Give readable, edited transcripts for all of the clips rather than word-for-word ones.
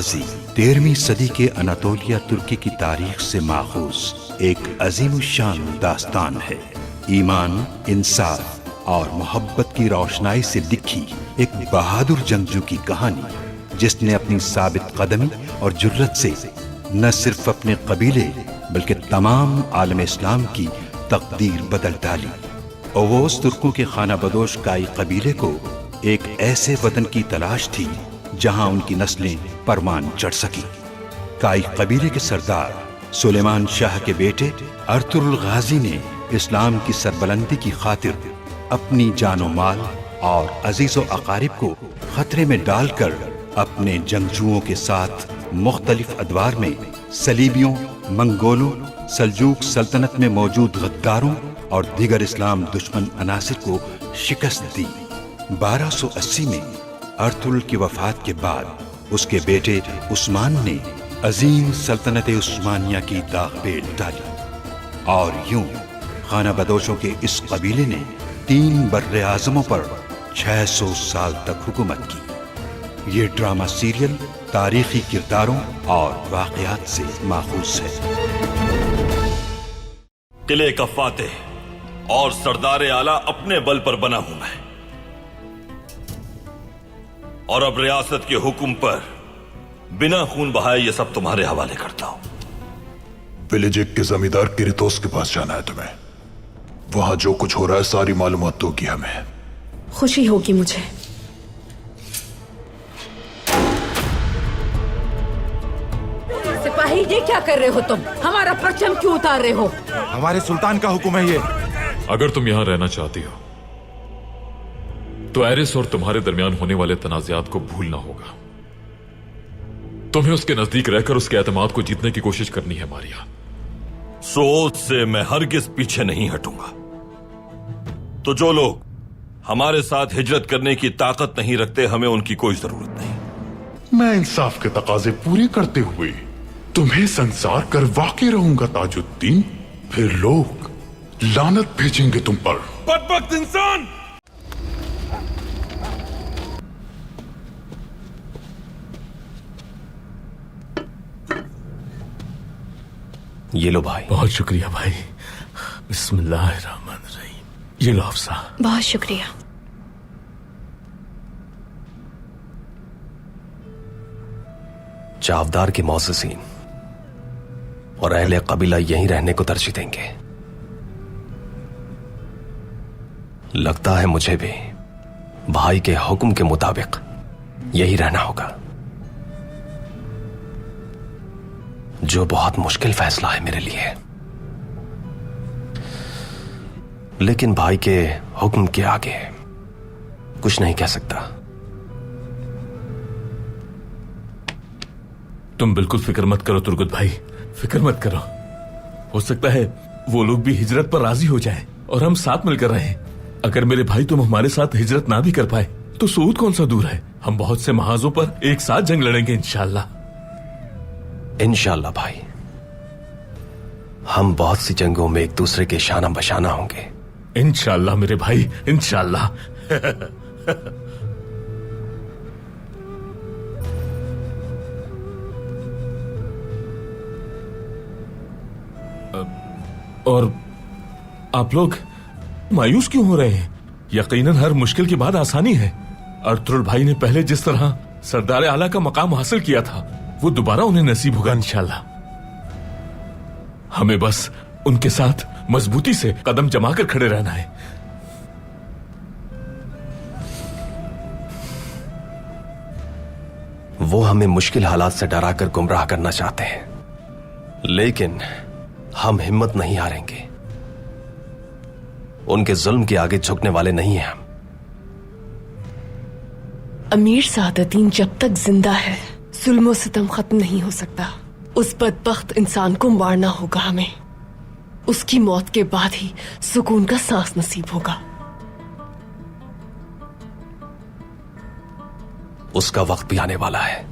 गाजी 13वीं सदी के अनातोलिया तुर्की की तारीख से माखूज एक अजीमुशान दास्तान है। ईमान, इंसाफ और मोहब्बत की रोशनाई से लिखी एक बहादुर जंगजू की कहानी, जिसने अपनी साबित कदमी और जुर्रत से न सिर्फ अपने कबीले बल्कि तमाम आलम इस्लाम की तकदीर बदल डाली। ओवोस तुर्कों के खाना बदोश काई कबीले को एक ऐसे वतन की तलाश थी जहां उनकी नस्लें परवान चढ़ सकी। काई कबीले के सरदार सुलेमान शाह के बेटे अर्तुरुल गाजी ने इस्लाम की सरबलंदी की खातिर अपनी जानो माल और अजीजो अकारिब को खतरे में डालकर अपने जंगजुओं के साथ मुख्तलिफ अदवार में सलीबियों, मंगोलों, सल्जूक सल्तनत में मौजूद गद्दारों और दीगर इस्लाम दुश्मन अनासिर को शिकस्त दी। 1280 में अर्तुरुल की वफात के बाद उसके बेटे उस्मान ने अजीम सल्तनत उस्मानिया की दाग पे डाली और यूं खाना बदोशों के इस कबीले ने 3 बर्रे आज़मों पर 600 साल तक हुकूमत की। ये ड्रामा सीरियल तारीखी किरदारों और वाक़यात से माखूज है। किले का फातेह और सरदार आला अपने बल पर बना हूं मैं, और अब रियासत के हुक्म पर बिना खून बहाए ये सब तुम्हारे हवाले करता हूं। विलेजिक के जमींदार किरितोस के पास जाना है तुम्हें। वहां जो कुछ हो रहा है सारी मालूमात दोगी हमें। खुशी होगी मुझे। सिपाही, ये क्या कर रहे हो तुम? हमारा परचम क्यों उतार रहे हो? हमारे सुल्तान का हुक्म है ये। अगर तुम यहां रहना चाहती हो तो एरिस और तुम्हारे दरमियान होने वाले तनाज़ात को भूलना होगा। तुम्हें उसके नजदीक रहकर उसके एतमाद को जीतने की कोशिश करनी है मारिया। सोच से मैं हरगिज पीछे नहीं हटूंगा। तो जो लोग हमारे साथ हिजरत करने की ताकत नहीं रखते, हमें उनकी कोई जरूरत नहीं। मैं इंसाफ के तकाजे पूरे करते हुए तुम्हें संसार करवा के रहूंगा ताजुद्दीन। फिर लोग लानत भेजेंगे तुम पर। बदबख्त इंसान! ये लो भाई। बहुत शुक्रिया भाई। बिस्मिल्लाहिर्रहमानिर्रहीम। ये लो अफसा। बहुत शुक्रिया। चावदार के मौसिसीन और अहले कबीला यहीं रहने को तरजीह देंगे। लगता है मुझे भी भाई के हुक्म के मुताबिक यही रहना होगा, जो बहुत मुश्किल फैसला है मेरे लिए। लेकिन भाई के हुक्म के आगे कुछ नहीं कह सकता। तुम बिल्कुल फिक्र मत करो तुर्गुत भाई, फिक्र मत करो। हो सकता है वो लोग भी हिजरत पर राजी हो जाएं और हम साथ मिलकर रहें। अगर मेरे भाई तुम हमारे साथ हिजरत ना भी कर पाए तो सूद कौन सा दूर है। हम बहुत से महाजों पर एक साथ जंग लड़ेंगे इंशाअल्लाह। इंशाअल्लाह भाई, हम बहुत सी जंगों में एक दूसरे के शाना बशाना होंगे। इंशाअल्लाह मेरे भाई, इंशाअल्लाह। और आप लोग मायूस क्यों हो रहे हैं? यकीनन हर मुश्किल के बाद आसानी है। अर्तुरुल भाई ने पहले जिस तरह सरदार आला का मकाम हासिल किया था, वो दोबारा उन्हें नसीब होगा इंशाअल्लाह। हमें बस उनके साथ मजबूती से कदम जमाकर खड़े रहना है। वो हमें मुश्किल हालात से डराकर गुमराह करना चाहते हैं, लेकिन हम हिम्मत नहीं हारेंगे। उनके जुल्म के आगे झुकने वाले नहीं हैं हम। अमीर सादतीन जब तक जिंदा है जुल्म सितम खत्म नहीं हो सकता। उस बदबख्त इंसान को मारना होगा हमें। उसकी मौत के बाद ही सुकून का सांस नसीब होगा। उसका वक्त भी आने वाला है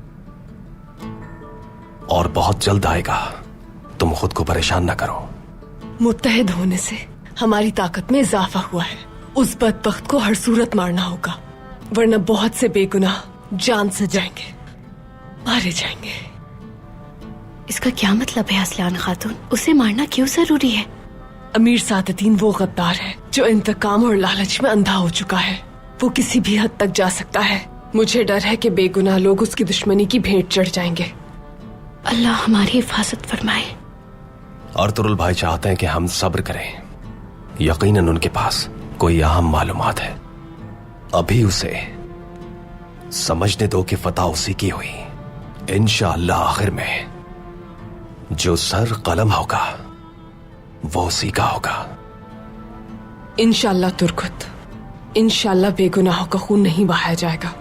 और बहुत जल्द आएगा। तुम खुद को परेशान न करो। मुत्तहिद होने से हमारी ताकत में इजाफा हुआ है। उस बदबख्त को हर सूरत मारना होगा, वरना बहुत से बेगुनाह जान से जाएंगे। मारे जाएंगे। इसका क्या मतलब है असलान खातून? उसे मारना क्यों जरूरी है? अमीर सादतीन वो गद्दार है जो इंतकाम और लालच में अंधा हो चुका है। वो किसी भी हद तक जा सकता है। मुझे डर है कि बेगुनाह लोग उसकी दुश्मनी की भेंट चढ़ जाएंगे। अल्लाह हमारी हिफाजत फरमाए। अर्तुगरुल भाई चाहते हैं कि हम सब्र करें। यकीनन उनके पास कोई अहम मालूमात है। अभी उसे समझने दो कि फतह उसी की हुई। इंशाअल्लाह आखिर में जो सर कलम होगा वो उसी का होगा। इंशाअल्लाह तुर्कुत, इंशाअल्लाह बेगुनाहों का खून नहीं बहाया जाएगा।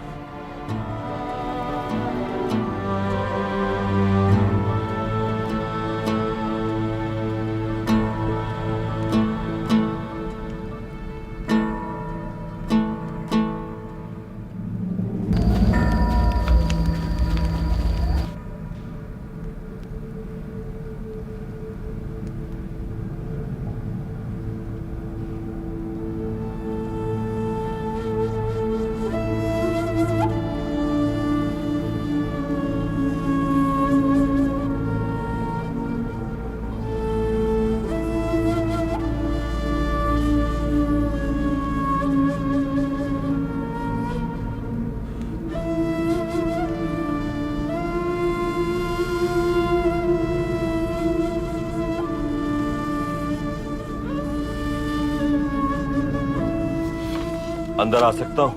अंदर आ सकता हूं?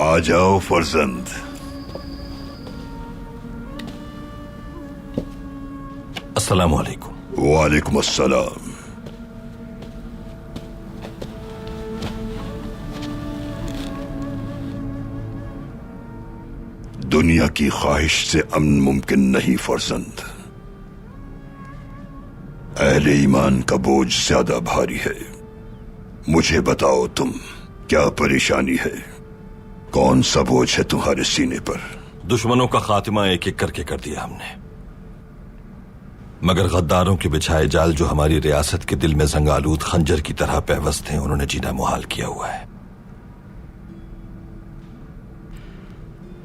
आ जाओ फर्जंद। अस्सलाम वालेकुम। वालेकुम अस्सलाम। दुनिया की ख्वाहिश से अमन मुमकिन नहीं फर्जंद। अहले ईमान का बोझ ज्यादा भारी है। मुझे बताओ तुम क्या परेशानी है? कौन सा बोझ है तुम्हारे सीने पर? दुश्मनों का खात्मा एक एक करके कर दिया हमने, मगर गद्दारों के बिछाए जाल जो हमारी रियासत के दिल में जंगालूद खंजर की तरह पैवस्त हैं, उन्होंने जीना मुहाल किया हुआ है।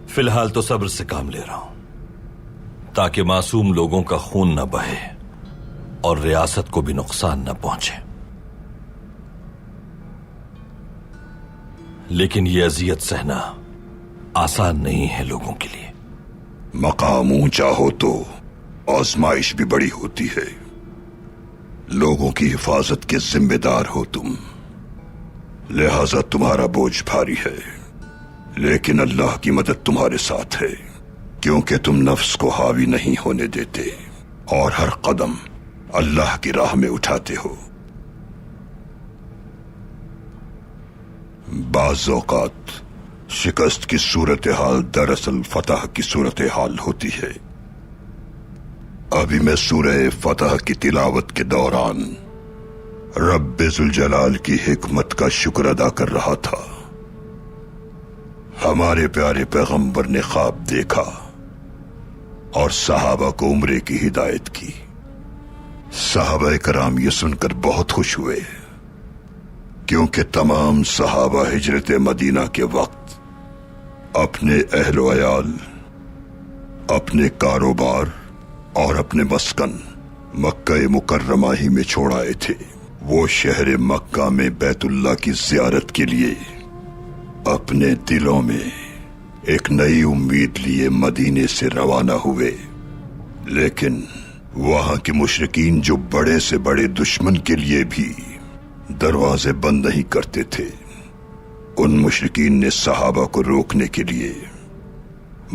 फिलहाल तो सब्र से काम ले रहा हूं ताकि मासूम लोगों का खून न बहे और रियासत को भी नुकसान न पहुंचे। लेकिन यह अजियत सहना आसान नहीं है लोगों के लिए। मकाम ऊंचा हो तो आजमाइश भी बड़ी होती है। लोगों की हिफाजत के जिम्मेदार हो तुम, लिहाजा तुम्हारा बोझ भारी है। लेकिन अल्लाह की मदद तुम्हारे साथ है, क्योंकि तुम नफ्स को हावी नहीं होने देते और हर कदम अल्लाह की राह में उठाते हो। बाज़ औक़ात शिकस्त की सूरत हाल दरअसल फतह की सूरत हाल होती है। अभी मैं सूरह फतह की तिलावत के दौरान रब्बे जुल जलाल की हिकमत का शुक्र अदा कर रहा था। हमारे प्यारे पैगंबर ने ख्वाब देखा और सहाबा को उम्रे की हिदायत की। सहाबा कराम ये सुनकर बहुत खुश हुए, क्योंकि तमाम सहाबा हिजरत मदीना के वक्त अपने अहलो अयाल, अपने कारोबार और अपने मस्कन मक्का मुकर्रमा ही में छोड़ आए थे। वो शहर मक्का में बैतुल्लाह की ज़ियारत के लिए अपने दिलों में एक नई उम्मीद लिए मदीने से रवाना हुए। लेकिन वहां के मुशरिकीन जो बड़े से बड़े दुश्मन के लिए भी दरवाजे बंद नहीं करते थे, उन मुशरिकीन ने सहाबा को रोकने के लिए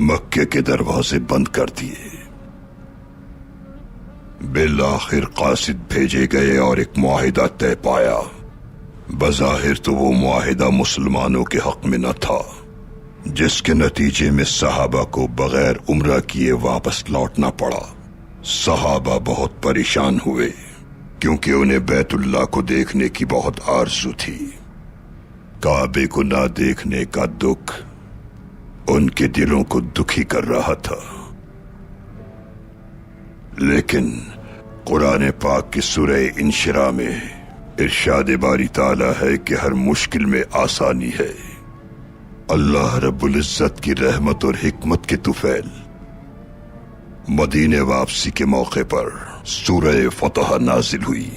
मक्के के दरवाजे बंद कर दिए। बिलाखिर कासिद भेजे गए और एक मुआहिदा तय पाया। बज़ाहिर तो वो मुआहिदा मुसलमानों के हक में न था, जिसके नतीजे में सहाबा को बगैर उम्रा किए वापस लौटना पड़ा। सहाबा बहुत परेशान हुए, क्योंकि उन्हें बैतुल्लाह को देखने की बहुत आरज़ू थी। काबे को ना देखने का दुख उनके दिलों को दुखी कर रहा था। लेकिन कुरान पाक की सूरह इंशिरा में इरशाद बारी ताला है कि हर मुश्किल में आसानी है। अल्लाह रब्बुल इज्जत की रहमत और हिकमत के तुफैल मदीने वापसी के मौके पर सूरह फतह नाजिल हुई।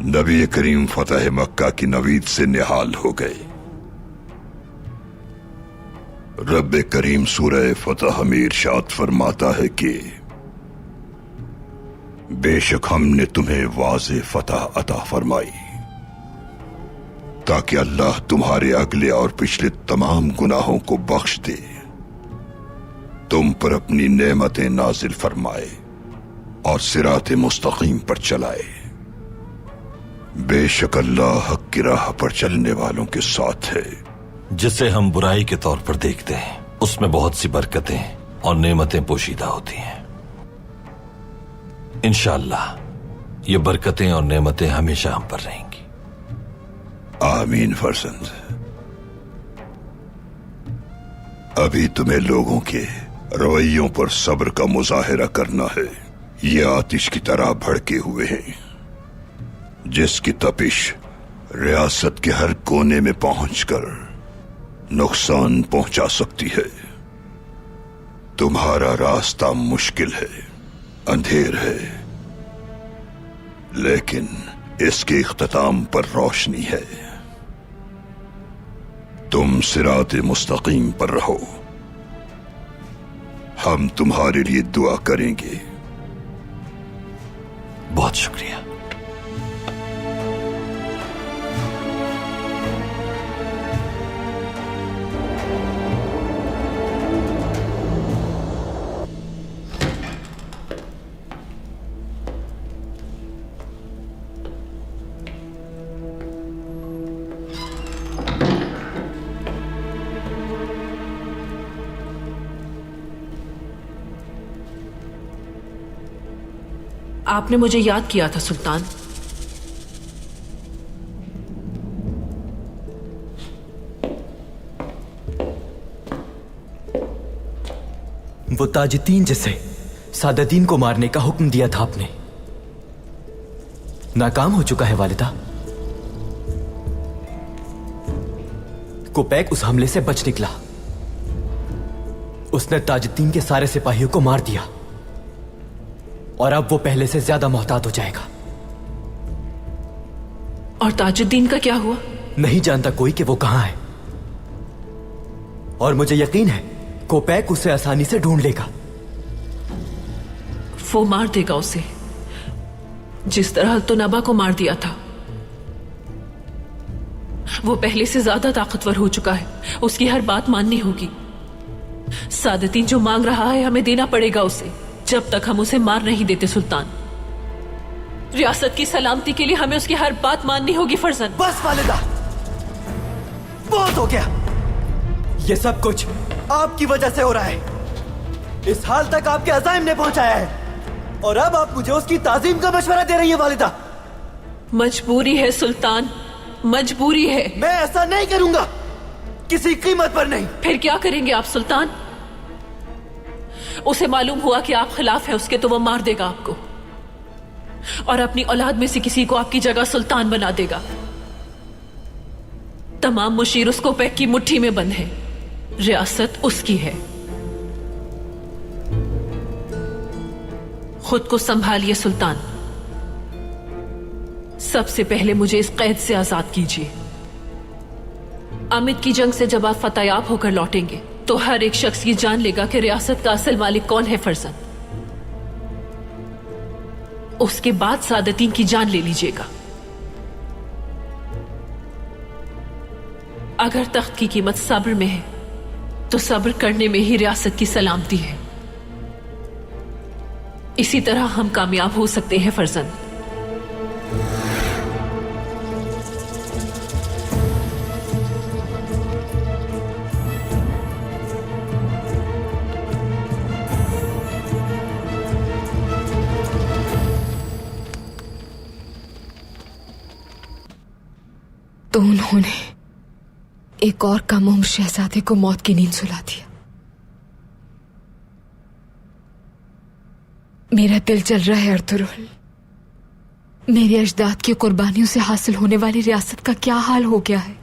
नबी करीम फतह मक्का की नवीद से निहाल हो गए। रब करीम सूरह फतह में इरशाद फरमाता है कि बेशक हमने तुम्हें वाज़े फतह अता फरमाई ताकि अल्लाह तुम्हारे अगले और पिछले तमाम गुनाहों को बख्श दे, तुम पर अपनी नेमतें नाजिल फरमाए और सिराते मुस्तकीम पर चलाए। बेशक अल्लाह हक की राह पर चलने वालों के साथ है। जिसे हम बुराई के तौर पर देखते हैं उसमें बहुत सी बरकतें और नेमतें पोशीदा होती हैं। इंशाअल्लाह ये बरकतें और नेमतें हमेशा हम पर रहेंगी। आमीन फर्जंद। अभी तुम्हें लोगों के रवैयों पर सब्र का मुजाहिरा करना है। ये आतिश की तरह भड़के हुए हैं जिसकी तपिश रियासत के हर कोने में पहुंचकर नुकसान पहुंचा सकती है। तुम्हारा रास्ता मुश्किल है, अंधेर है, लेकिन इसके इख्तिताम पर रोशनी है। तुम सिराते मुस्तकीम पर रहो, हम तुम्हारे लिए दुआ करेंगे। बहुत शुक्रिया। आपने मुझे याद किया था सुल्तान। वो ताजुद्दीन जिसे सादुद्दीन को मारने का हुक्म दिया था आपने, नाकाम हो चुका है वालिदा। कोपैक उस हमले से बच निकला। उसने ताजुद्दीन के सारे सिपाहियों को मार दिया और अब वो पहले से ज्यादा मोहतात हो जाएगा। और ताजुद्दीन का क्या हुआ? नहीं जानता कोई कि वो कहां है, और मुझे यकीन है कोपैक उसे आसानी से ढूंढ लेगा। वो मार देगा उसे, जिस तरह तो नबा को मार दिया था। वो पहले से ज्यादा ताकतवर हो चुका है, उसकी हर बात माननी होगी। सादुद्दीन जो मांग रहा है हमें देना पड़ेगा उसे, जब तक हम उसे मार नहीं देते सुल्तान। रियासत की सलामती के लिए हमें उसकी हर बात माननी होगी फर्जन। बस वालिदा, बहुत हो गया। ये सब कुछ आपकी वजह से हो रहा है। इस हाल तक आपके अज़ाइम ने पहुंचाया है और अब आप मुझे उसकी ताज़ीम का मशवरा दे रही है वालिदा। मजबूरी है सुल्तान, मजबूरी है। मैं ऐसा नहीं करूंगा, किसी कीमत पर नहीं। फिर क्या करेंगे आप सुल्तान? उसे मालूम हुआ कि आप खिलाफ हैं उसके तो वो मार देगा आपको और अपनी औलाद में से किसी को आपकी जगह सुल्तान बना देगा। तमाम मुशीर उसको पैक की मुट्ठी में बंद है, रियासत उसकी है। खुद को संभालिए सुल्तान। सबसे पहले मुझे इस कैद से आजाद कीजिए। अमित की जंग से जब आप फतेयाब होकर लौटेंगे तो हर एक शख्स ये जान लेगा कि रियासत का असल मालिक कौन है फर्जन। उसके बाद सादुद्दीन की जान ले लीजिएगा। अगर तख्त की कीमत सब्र में है तो सब्र करने में ही रियासत की सलामती है। इसी तरह हम कामयाब हो सकते हैं फर्जन। तो उन्होंने एक और कम उम्र शहजादे को मौत की नींद सुला दिया। मेरा दिल जल रहा है अर्तुरुल। मेरे अजदाद की कुर्बानियों से हासिल होने वाली रियासत का क्या हाल हो गया है।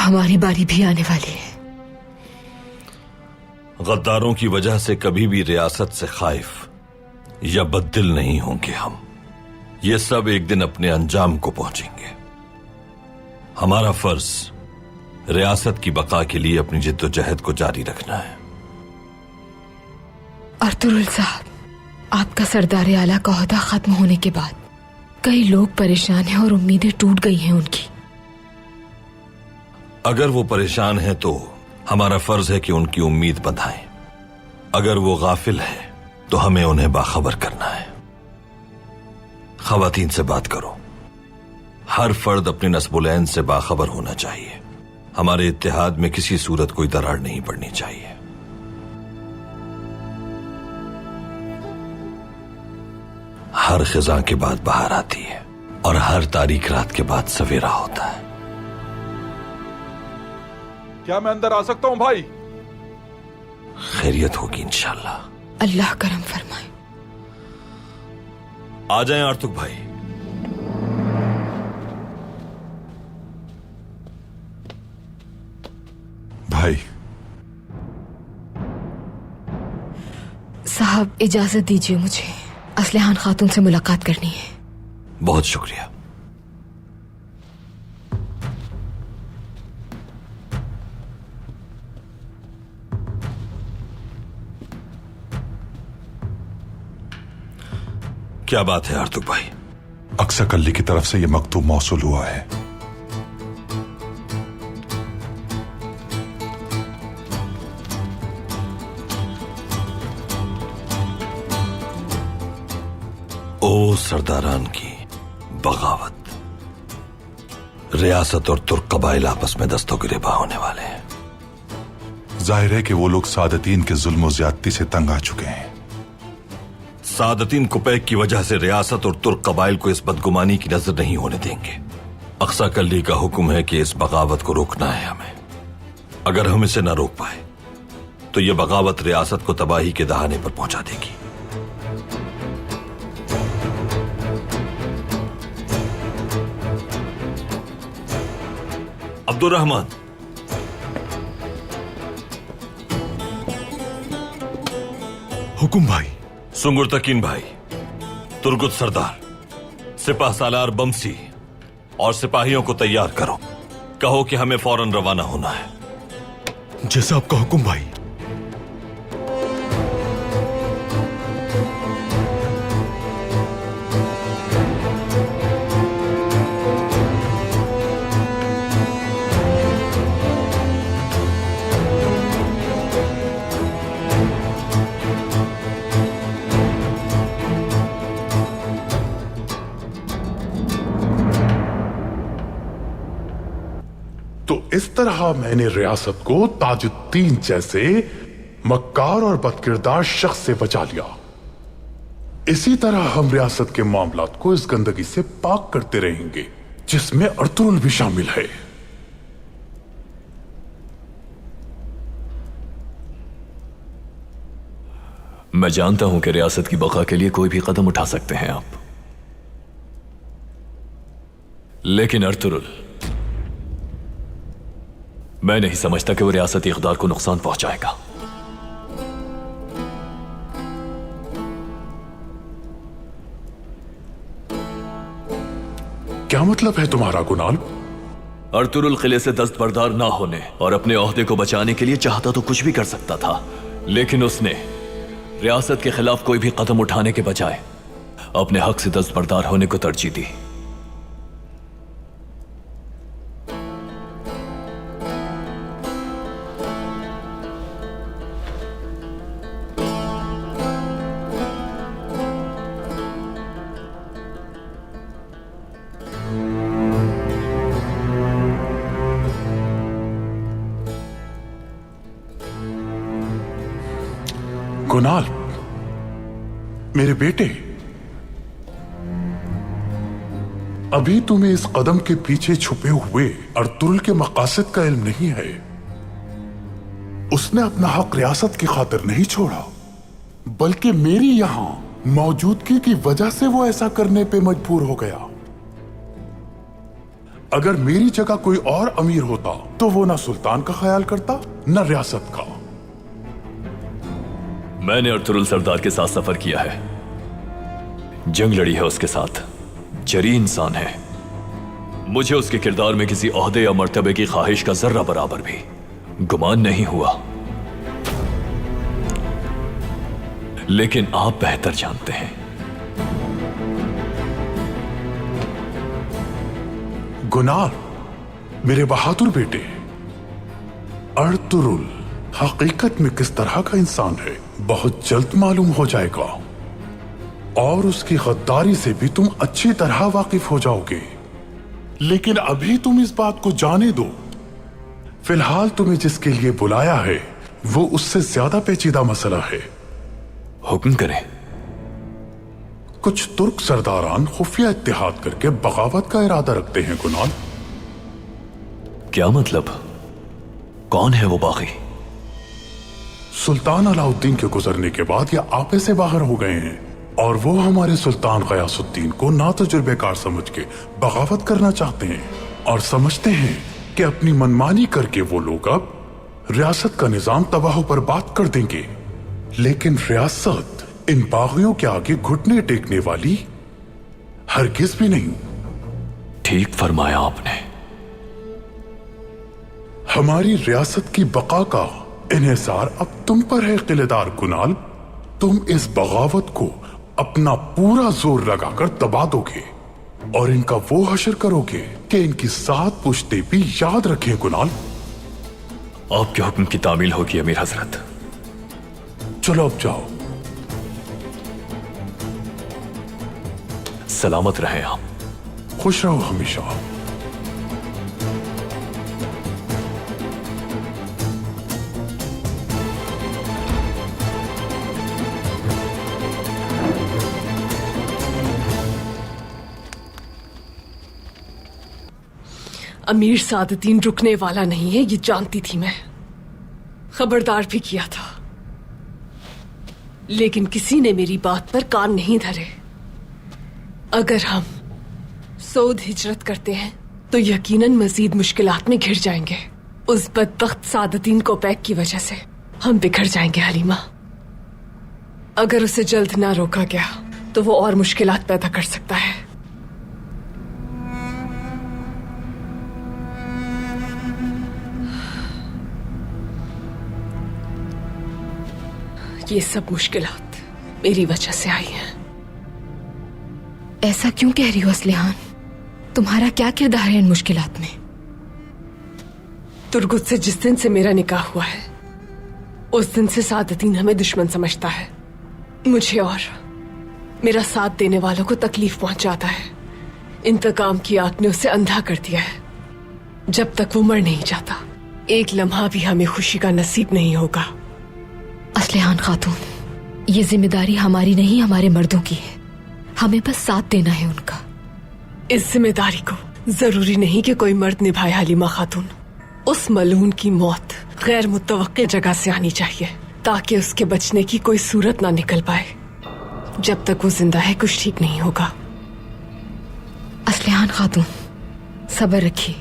हमारी बारी भी आने वाली है। गद्दारों की वजह से कभी भी रियासत से खाइफ या बददिल नहीं होंगे हम। ये सब एक दिन अपने अंजाम को पहुंचेंगे। हमारा फर्ज रियासत की बका के लिए अपनी जिद्दोजहद को जारी रखना है। अर्तुगरुल साहब, आपका सरदार आला का ओहदा खत्म होने के बाद कई लोग परेशान हैं और उम्मीदें टूट गई हैं उनकी। अगर वो परेशान हैं तो हमारा फर्ज है कि उनकी उम्मीद बंधाएं। अगर वो गाफिल है तो हमें उन्हें बाखबर करना है। खवातीन से बात करो। हर फर्द अपने नस्बुलैन से बाखबर होना चाहिए। हमारे इत्तेहाद में किसी सूरत कोई दरार नहीं पड़नी चाहिए। हर खिजा के बाद बाहर आती है और हर तारीख रात के बाद सवेरा होता है। क्या मैं अंदर आ सकता हूं भाई? खैरियत होगी इंशाल्लाह। अल्लाह करम फरमाए। आ जाएं आर्तुक भाई। भाई साहब, इजाजत दीजिए, मुझे असलहान खातून से मुलाकात करनी है। बहुत शुक्रिया। क्या बात है आर्तुक भाई? अक्सकल्ली की तरफ से यह मकतूब मौसूल हुआ है। ओ सरदारान की बगावत। रियासत और तुर्क कबाइल आपस में दस्तों गिरेबा होने वाले हैं। जाहिर है कि वो लोग सादतीन के जुल्म और ज्यादती से तंग आ चुके हैं। सादतीन कुपैक की वजह से रियासत और तुर्क कबाइल को इस बदगुमानी की नजर नहीं होने देंगे। अक्सा कल्ली का हुक्म है कि इस बगावत को रोकना है हमें। अगर हम इसे न रोक पाए तो यह बगावत रियासत को तबाही के दहाने पर पहुंचा देगी। अब्दुर्रहमान, हुकुम भाई। सुंगुरतकीन भाई, तुर्गुत सरदार, सिपाह सालार बमसी और सिपाहियों को तैयार करो। कहो कि हमें फौरन रवाना होना है। जैसा आपका हुकुम भाई। तो इस तरह मैंने रियासत को ताजुद्दीन जैसे मक्कार और बदकिरदार शख्स से बचा लिया। इसी तरह हम रियासत के मामलात को इस गंदगी से पाक करते रहेंगे जिसमें अर्तुगरुल भी शामिल है। मैं जानता हूं कि रियासत की बका के लिए कोई भी कदम उठा सकते हैं आप, लेकिन अर्तुगरुल, मैं नहीं समझता कि वो रियासती इक़्तिदार को नुकसान पहुंचाएगा। क्या मतलब है तुम्हारा गुनाल? अर्तुगरुल किले से दस्तबरदार ना होने और अपने ओहदे को बचाने के लिए चाहता तो कुछ भी कर सकता था, लेकिन उसने रियासत के खिलाफ कोई भी कदम उठाने के बजाय अपने हक से दस्तबरदार होने को तरजीह दी। गुनाल, मेरे बेटे, अभी तुम्हें इस कदम के पीछे छुपे हुए अर्तुगरुल के मकासद का इल्म नहीं है। उसने अपना हक रियासत की खातिर नहीं छोड़ा, बल्कि मेरी यहां मौजूदगी की वजह से वो ऐसा करने पे मजबूर हो गया। अगर मेरी जगह कोई और अमीर होता तो वो ना सुल्तान का ख्याल करता न रियासत का। मैंने अर्तुरुल सरदार के साथ सफर किया है, जंग लड़ी है उसके साथ, जरी इंसान है। मुझे उसके किरदार में किसी ओहदे या मर्तबे की ख्वाहिश का जर्रा बराबर भी गुमान नहीं हुआ। लेकिन आप बेहतर जानते हैं। गुनार, मेरे बहादुर बेटे, अर्तुरुल हकीकत में किस तरह का इंसान है बहुत जल्द मालूम हो जाएगा, और उसकी गद्दारी से भी तुम अच्छी तरह वाकिफ हो जाओगे। लेकिन अभी तुम इस बात को जाने दो, फिलहाल तुम्हें जिसके लिए बुलाया है वो उससे ज्यादा पेचीदा मसला है। हुक्म करें। कुछ तुर्क सरदारान खुफिया इत्तेहाद करके बगावत का इरादा रखते हैं गुनाल। क्या मतलब? कौन है वो बागी? सुल्तान अलाउद्दीन के गुजरने के बाद ये आपे से बाहर हो गए हैं, और वो हमारे सुल्तान गयासुद्दीन को नातजुर्बेकार समझ के बगावत करना चाहते हैं, और समझते हैं कि अपनी मनमानी करके वो लोग अब रियासत का निजाम तबाह पर बात कर देंगे। लेकिन रियासत इन बागियों के आगे घुटने टेकने वाली हरगिज भी नहीं। ठीक फरमाया आपने। हमारी रियासत की बका का इन्हिसार अब तुम पर है किलेदार गुनाल। तुम इस बगावत को अपना पूरा जोर लगाकर दबा दोगे और इनका वो हशर करोगे कि इनकी 7 पुश्ते भी याद रखें गुनाल। आपके हुक्म की तामील होगी अमीर हजरत। चलो अब जाओ। सलामत रहें आप। खुश रहो हमेशा। अमीर सादतीन रुकने वाला नहीं है, ये जानती थी मैं। खबरदार भी किया था, लेकिन किसी ने मेरी बात पर कान नहीं धरे। अगर हम सऊद हिजरत करते हैं तो यकीनन मजीद मुश्किलात में घिर जाएंगे। उस बदबख्त सादतीन कोपैक की वजह से हम बिखर जाएंगे हलीमा। अगर उसे जल्द ना रोका गया तो वो और मुश्किलात पैदा कर सकता है। ये सब मुश्किलात मेरी वजह से आई हैं। ऐसा क्यों कह रही हो असलिहान? तुम्हारा क्या किरदार है इन मुश्किलात में? तुर्गुत से जिस दिन से मेरा निकाह हुआ है उस दिन से सादतीन हमें दुश्मन समझता है। मुझे और मेरा साथ देने वालों को तकलीफ पहुंचाता है। इंतकाम की आग ने उसे अंधा कर दिया है। जब तक वो मर नहीं जाता एक लम्हा भी हमें खुशी का नसीब नहीं होगा। असलिहान खातून, ये जिम्मेदारी हमारी नहीं हमारे मर्दों की है। हमें बस साथ देना है उनका। इस जिम्मेदारी को जरूरी नहीं कि कोई मर्द निभाए हलीमा खातून। उस मलून की मौत गैर मुतवक्के जगह से आनी चाहिए ताकि उसके बचने की कोई सूरत ना निकल पाए। जब तक वो जिंदा है कुछ ठीक नहीं होगा। असलिहान खातून, सब्र रखिए।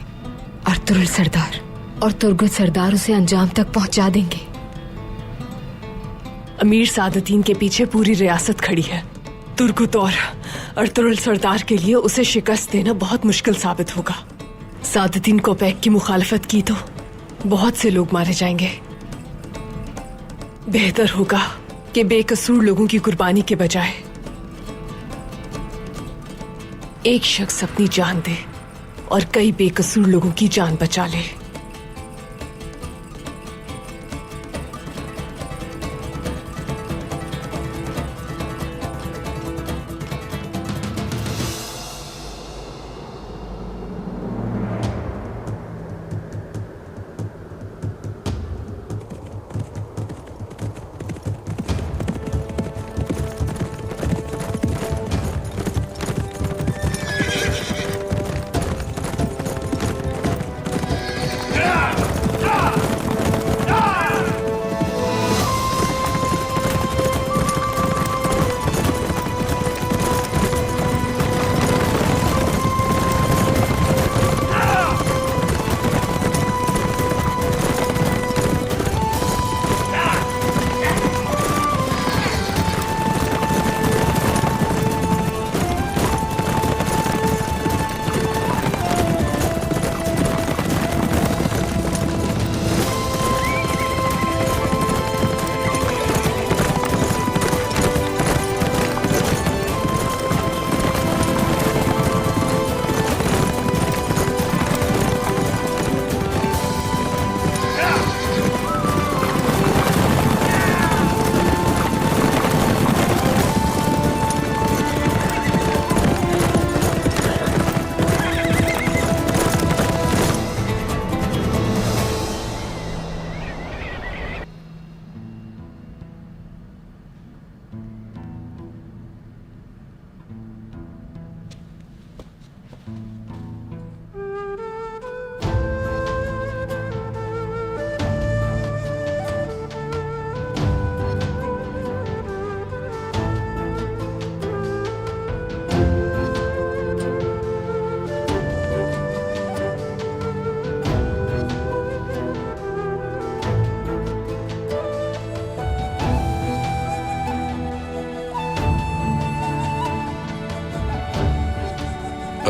अर्तुरुल सरदार और तुर्गुत सरदार उसे अंजाम तक पहुंचा देंगे। अमीर सादतीन के पीछे पूरी रियासत खड़ी है। तुर्गुत और अर्तुरुल सरदार के लिए उसे शिकस्त देना बहुत मुश्किल साबित होगा। सादतीन कोपैक की मुखालफत की तो बहुत से लोग मारे जाएंगे। बेहतर होगा कि बेकसूर लोगों की कुर्बानी के बजाय एक शख्स अपनी जान दे और कई बेकसूर लोगों की जान बचा ले।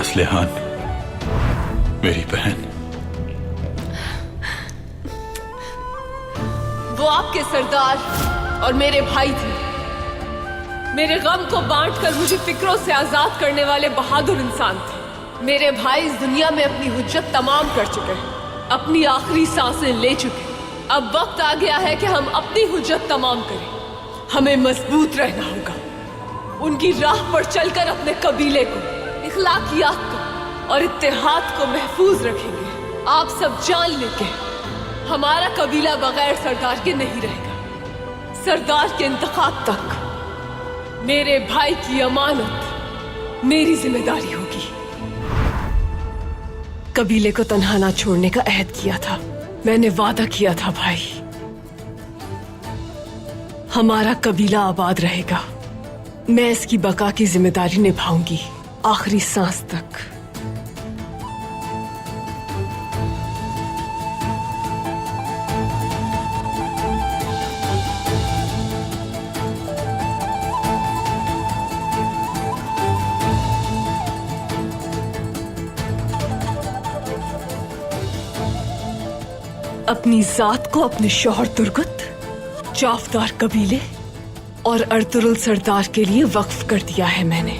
असलेहान, मेरी बहन। वो आपके सरदार और मेरे भाई थे। मेरे गम को बांटकर मुझे फिक्रों से आजाद करने वाले बहादुर इंसान थे। मेरे भाई इस दुनिया में अपनी हुज्जत तमाम कर चुके हैं, अपनी आखिरी सांसें ले चुके। अब वक्त आ गया है कि हम अपनी हुज्जत तमाम करें। हमें मजबूत रहना होगा। उनकी राह पर चलकर अपने कबीले को, इखलाकियात को और इत्तेहाद को महफूज रखेंगे। आप सब जान लेंगे, हमारा कबीला बगैर सरदार के नहीं रहेगा। सरदार के इंतखाब तक मेरे भाई की अमानत मेरी जिम्मेदारी होगी। कबीले को तन्हा ना छोड़ने का अहद किया था। मैंने वादा किया था भाई, हमारा कबीला आबाद रहेगा। मैं इसकी बका की जिम्मेदारी निभाऊंगी आखिरी सांस तक। अपनी जात को अपने शौहर तुर्गत, जाफदार कबीले और अर्तुरुल सरदार के लिए वक्फ कर दिया है मैंने।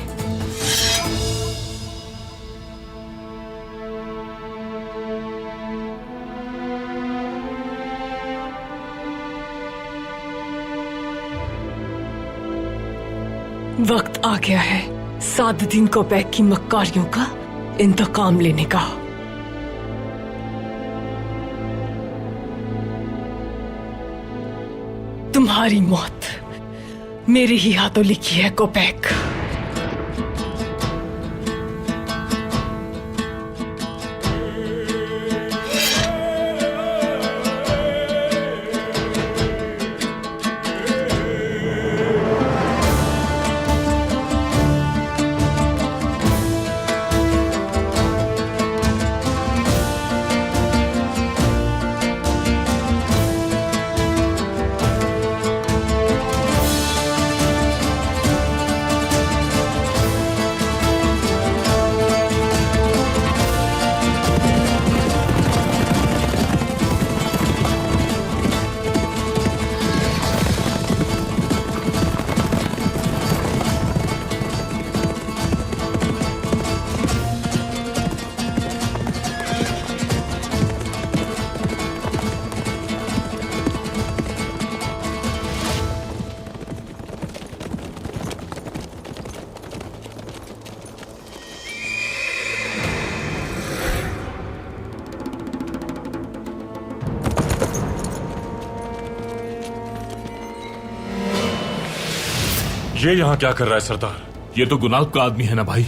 वक्त आ गया है सादुद्दीन कोपैक की मक्कारियों का इंतकाम लेने का। तुम्हारी मौत मेरे ही हाथों लिखी है कोपैक। ये यहाँ क्या कर रहा है सरदार? ये तो गुनाब का आदमी है ना भाई।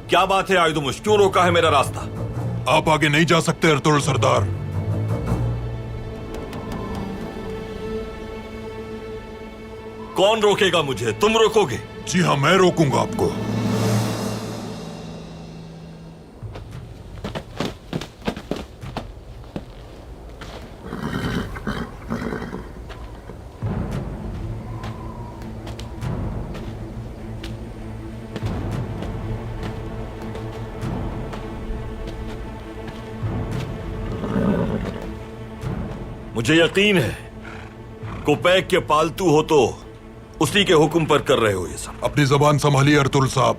क्या बात है आयुधमुश, क्यों रोका है मेरा रास्ता? आप आगे नहीं जा सकते अर्तुरुल सरदार। कौन रोकेगा मुझे? तुम रोकोगे? जी हाँ, मैं रोकूंगा आपको। मुझे यकीन है कोपैक के पालतू हो तो उसी के हुक्म पर कर रहे हो ये सब। अपनी जबान संभालिए अर्तुरुल साहब,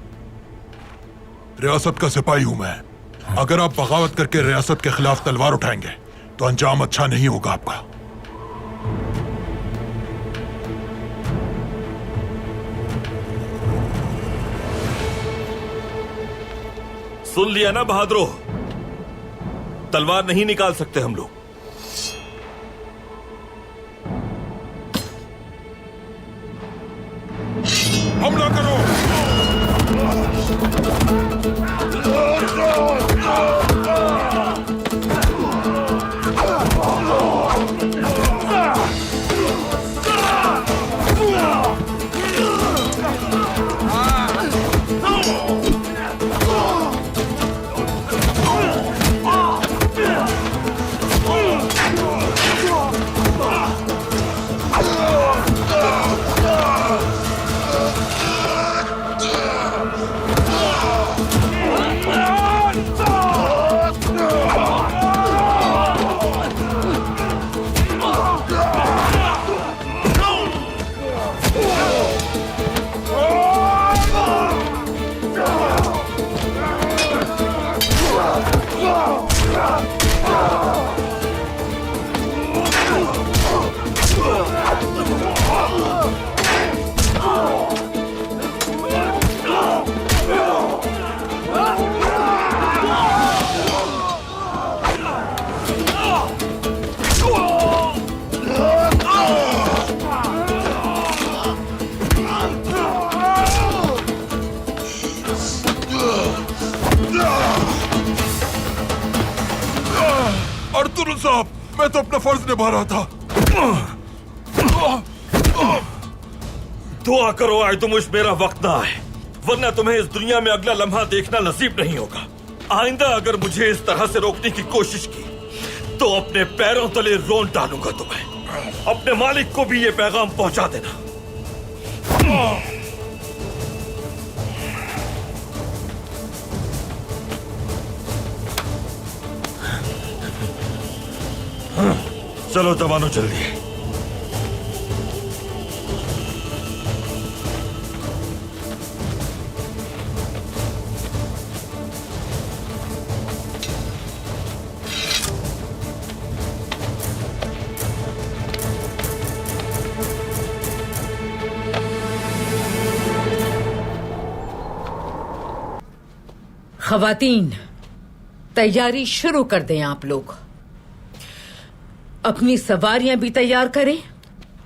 रियासत का सिपाही हूं मैं। अगर आप बगावत करके रियासत के खिलाफ तलवार उठाएंगे तो अंजाम अच्छा नहीं होगा आपका। सुन लिया ना बहादुरो, तलवार नहीं निकाल सकते हम लोग। हमला करो! अर्तुगरुल साहब, मैं तो अपना फर्ज निभा रहा था। दुआ करो आज तुम उस मेरा वक्त ना आए, वरना तुम्हें इस दुनिया में अगला लम्हा देखना नसीब नहीं होगा। आइंदा अगर मुझे इस तरह से रोकने की कोशिश की तो अपने पैरों तले रोन डालूंगा तुम्हें। अपने मालिक को भी ये पैगाम पहुंचा देना। चलो जवानों जल्दी। खवातीन, तैयारी शुरू कर दें। आप लोग अपनी सवारियां भी तैयार करें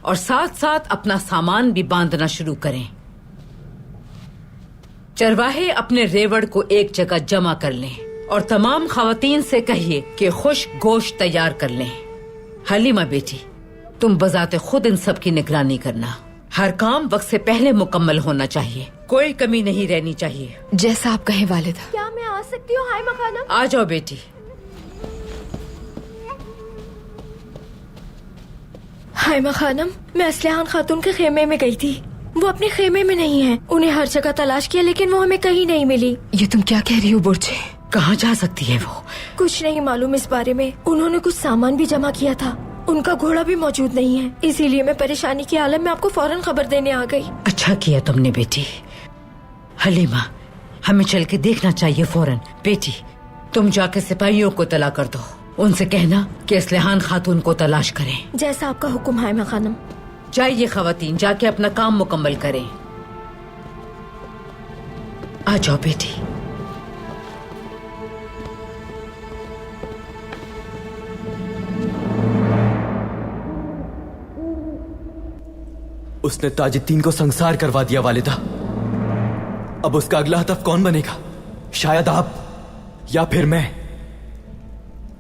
और साथ साथ अपना सामान भी बांधना शुरू करें। चरवाहे अपने रेवड़ को एक जगह जमा कर लें और तमाम खवातीन से कहिए कि खुश गोश्त तैयार कर लें। हलीमा बेटी, तुम बजाते खुद इन सब की निगरानी करना। हर काम वक्त से पहले मुकम्मल होना चाहिए, कोई कमी नहीं रहनी चाहिए। जैसा आप कहे वालिदा। क्या मैं आ सकती हूँ हाइमा खानम? आ जाओ बेटी। हाइमा खानम, मैं असलहान खातून के खेमे में गई थी। वो अपने खेमे में नहीं है। उन्हें हर जगह तलाश किया लेकिन वो हमें कहीं नहीं मिली। ये तुम क्या कह रही हो बुर्जे? कहाँ जा सकती है वो? कुछ नहीं मालूम इस बारे में। उन्होंने कुछ सामान भी जमा किया था। उनका घोड़ा भी मौजूद नहीं है, इसीलिए मैं परेशानी की हालत में आपको फौरन खबर देने आ गई। अच्छा किया तुमने बेटी। हलीमा, हमें चल के देखना चाहिए फौरन। बेटी, तुम जाके सिपाहियों को तला कर दो। उनसे कहना कि असलहान खातून को तलाश करें। जैसा आपका हुक्म हाइमा खानम। जाइए खवातीन, जाके अपना काम मुकम्मल करें। आ जाओ बेटी। उसने ताजुद्दीन को संसार करवा दिया वालिदा। अब उसका अगला हदफ कौन बनेगा? शायद आप या फिर मैं।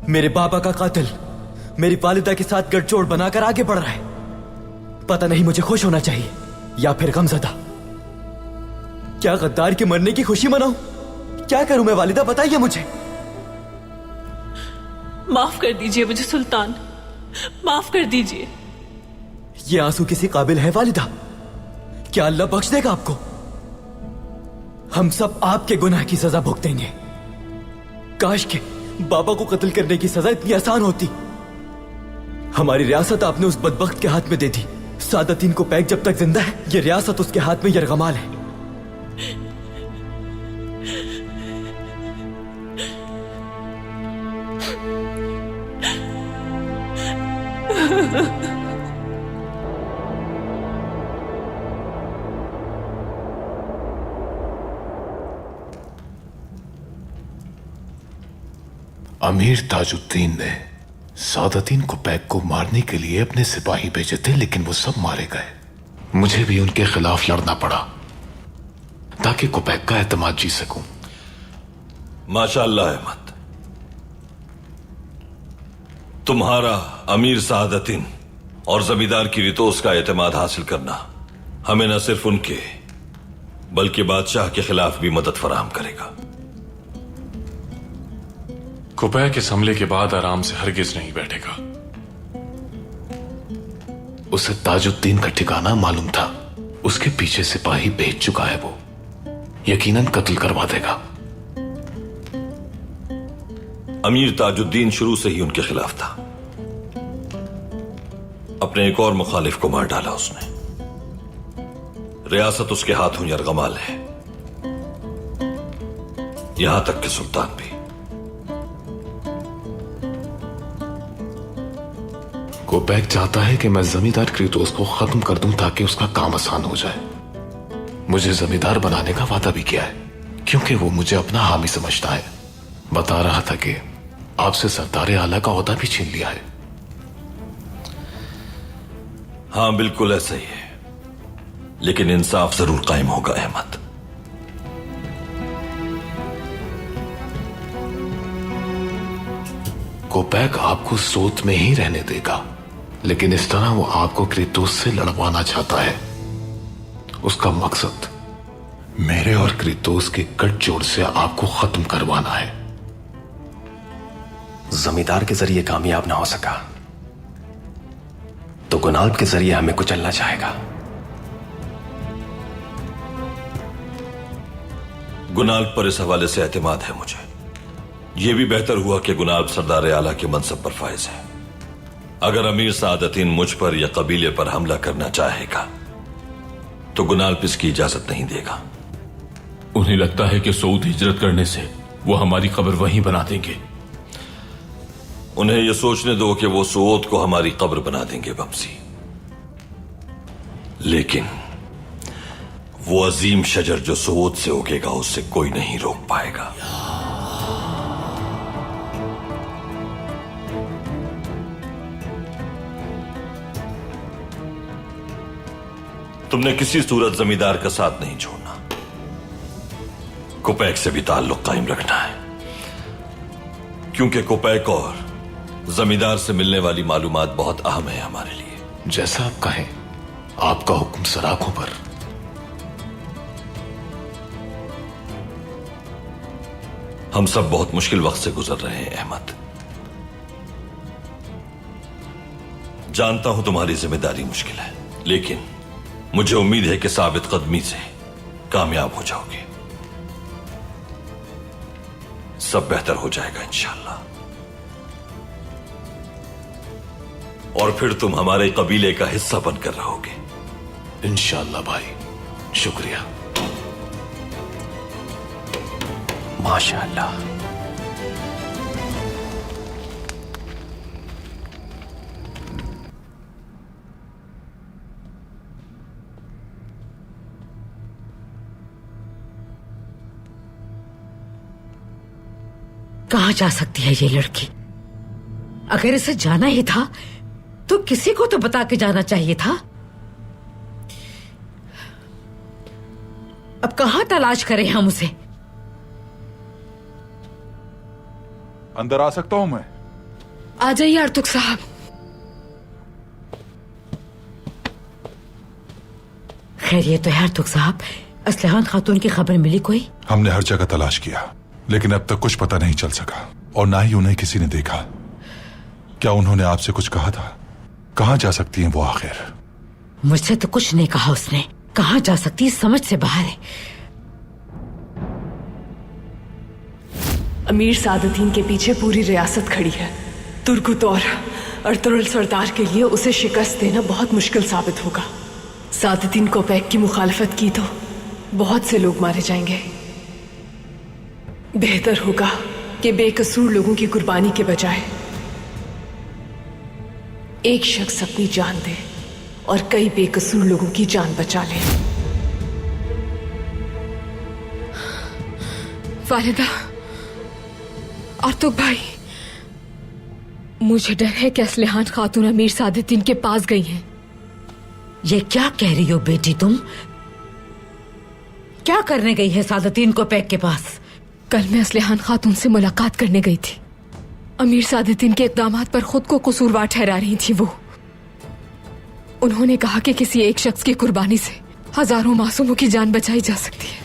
मेरे बाबा का कातिल मेरी वालिदा के साथ गठजोड़ बनाकर आगे बढ़ रहा है। पता नहीं मुझे खुश होना चाहिए या फिर गमज़दा। क्या गद्दार के मरने की खुशी मनाऊं? क्या करूं मैं वालिदा, बताइए मुझे। माफ कर दीजिए मुझे सुल्तान, माफ कर दीजिए। ये आंसू किसी काबिल है वालिदा? क्या अल्लाह बख्श देगा आपको? हम सब आपके गुनाह की सजा भुगतेंगे। काश के बाबा को कत्ल करने की सजा इतनी आसान होती। हमारी रियासत आपने उस बदबख्त के हाथ में दे दी। सादतीन को पैक जब तक जिंदा है, ये रियासत उसके हाथ में यरगमाल है। अमीर ताजुद्दीन ने सादतीन को पैक को मारने के लिए अपने सिपाही भेजे थे, लेकिन वो सब मारे गए। मुझे भी उनके खिलाफ लड़ना पड़ा ताकि कुपैक का एतमाद जीत सकूं। माशाअल्लाह अहमद, तुम्हारा अमीर सादतीन और जमींदार की रितोस का एतमाद हासिल करना हमें न सिर्फ उनके बल्कि बादशाह के खिलाफ भी मदद फराहम करेगा। कुपैक इस हमले के बाद आराम से हरगिज नहीं बैठेगा। उसे ताजुद्दीन का ठिकाना मालूम था। उसके पीछे सिपाही भेज चुका है। वो यकीनन कत्ल करवा देगा। अमीर ताजुद्दीन शुरू से ही उनके खिलाफ था। अपने एक और मुखालिफ को मार डाला उसने। रियासत उसके हाथों यरगमाल है, यहां तक कि सुल्तान भी। कुपैक चाहता है कि मैं जमींदार क्रीतोस को खत्म कर दूं ताकि उसका काम आसान हो जाए। मुझे जमींदार बनाने का वादा भी किया है, क्योंकि वो मुझे अपना हामी समझता है। बता रहा था कि आपसे सरदार आला का ओहदा भी छीन लिया है। हां बिल्कुल ऐसा ही है, लेकिन इंसाफ जरूर कायम होगा अहमद। कोपैक आपको सोत में ही रहने देगा, लेकिन इस तरह वो आपको क्रेतोस से लड़वाना चाहता है। उसका मकसद मेरे और क्रेतोस के गठजोड़ से आपको खत्म करवाना है। जमींदार के जरिए कामयाब ना हो सका तो गुनाल्प के जरिए हमें कुचलना चाहेगा। गुनाल्प पर इस हवाले से एतमाद है मुझे। यह भी बेहतर हुआ कि गुनाल्प सरदार आला के मनसब पर फायज है। अगर अमीर सादतीन मुझ पर या कबीले पर हमला करना चाहेगा तो गुनाल्प इसकी इजाजत नहीं देगा। उन्हें लगता है कि सऊद हिजरत करने से वो हमारी कब्र वहीं बना देंगे। उन्हें यह सोचने दो कि वो सऊद को हमारी कब्र बना देंगे बमसी, लेकिन वो अजीम शजर जो सऊद से उगेगा उससे कोई नहीं रोक पाएगा। तुमने किसी सूरत जमींदार का साथ नहीं छोड़ना। कोपैक से भी ताल्लुक कायम रखना है, क्योंकि कोपैक और जमींदार से मिलने वाली मालूमात बहुत अहम है हमारे लिए। जैसा आप कहें, आपका हुक्म सराखों पर। हम सब बहुत मुश्किल वक्त से गुजर रहे हैं अहमद। जानता हूं तुम्हारी जिम्मेदारी मुश्किल है, लेकिन मुझे उम्मीद है कि साबित कदमी से कामयाब हो जाओगे। सब बेहतर हो जाएगा इंशाअल्लाह। और फिर तुम हमारे कबीले का हिस्सा बनकर रहोगे इंशाअल्लाह भाई। शुक्रिया। माशाअल्लाह। कहां जा सकती है ये लड़की? अगर इसे जाना ही था तो किसी को तो बता के जाना चाहिए था। अब कहां तलाश करें हम उसे? अंदर आ सकता हूं मैं? आ जाइए आर्तुक साहब। खैरियत तो है आर्तुक साहब? असलहान खातून की खबर मिली कोई? हमने हर जगह तलाश किया, लेकिन अब तक कुछ पता नहीं चल सका, और ना ही उन्हें किसी ने देखा। क्या उन्होंने आपसे कुछ कहा था? कहां जा सकती हैं वो आखिर? मुझसे तो कुछ नहीं कहा उसने। कहां जा सकती है समझ से बाहर है। अमीर सादतीन के पीछे पूरी रियासत खड़ी है। तुर्कुत और अर्तुरुल सरदार के लिए उसे शिकस्त देना बहुत मुश्किल साबित होगा। सादतीन कोपैक की मुखालफत की तो बहुत से लोग मारे जाएंगे। बेहतर होगा कि बेकसूर लोगों की कुर्बानी के बजाय एक शख्स अपनी जान दे और कई बेकसूर लोगों की जान बचा ले। वालिदा, आर्तुक भाई, मुझे डर है कि असलहान खातून अमीर सादतीन के पास गई हैं। ये क्या कह रही हो बेटी तुम? क्या करने गई है सादतीन कोपैक के पास? कल मैं असलहान खातून से मुलाकात करने गई थी। अमीर सादतीन के इक़दामात पर खुद को कसूरवार ठहरा रही थी वो। उन्होंने कहा कि किसी एक शख्स की कुर्बानी से हजारों मासूमों की जान बचाई जा सकती है।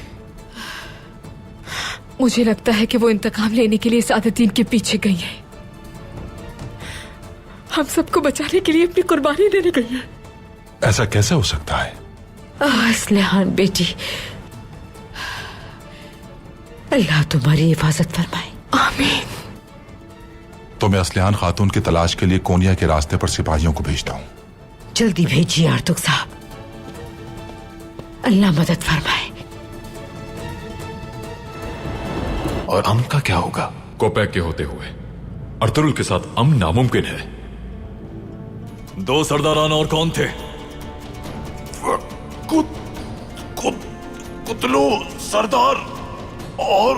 मुझे लगता है कि वो इंतकाम लेने के लिए सादतीन के पीछे गई है। हम सबको बचाने के लिए अपनी कुर्बानी देने गई है। ऐसा कैसे हो सकता है? असलहान बेटी, अल्लाह तुम्हारी हिफाजत फरमाए। आमीन। तो मैं असलहान खातून की तलाश के लिए कोनिया के रास्ते पर सिपाहियों को भेजता हूँ। जल्दी भेजिए आर्तुक साहब। अल्लाह मदद फरमाए। और अमन का क्या होगा? कोपैक के होते हुए अर्तुरुल के साथ अमन नामुमकिन है। दो सरदारान और कौन थे? कुतलू सरदार और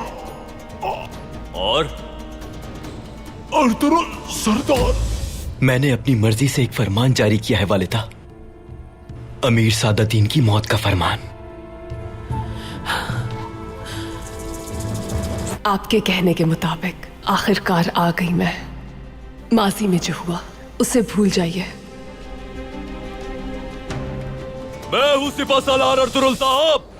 अर्तुरुल सरदार। मैंने अपनी मर्जी से एक फरमान जारी किया है वालिदा, अमीर सादतीन की मौत का फरमान। आपके कहने के मुताबिक आखिरकार आ गई मैं। माजी में जो हुआ उसे भूल जाइए। मैं हूं सिपा सालार अर्तुरुल साहब।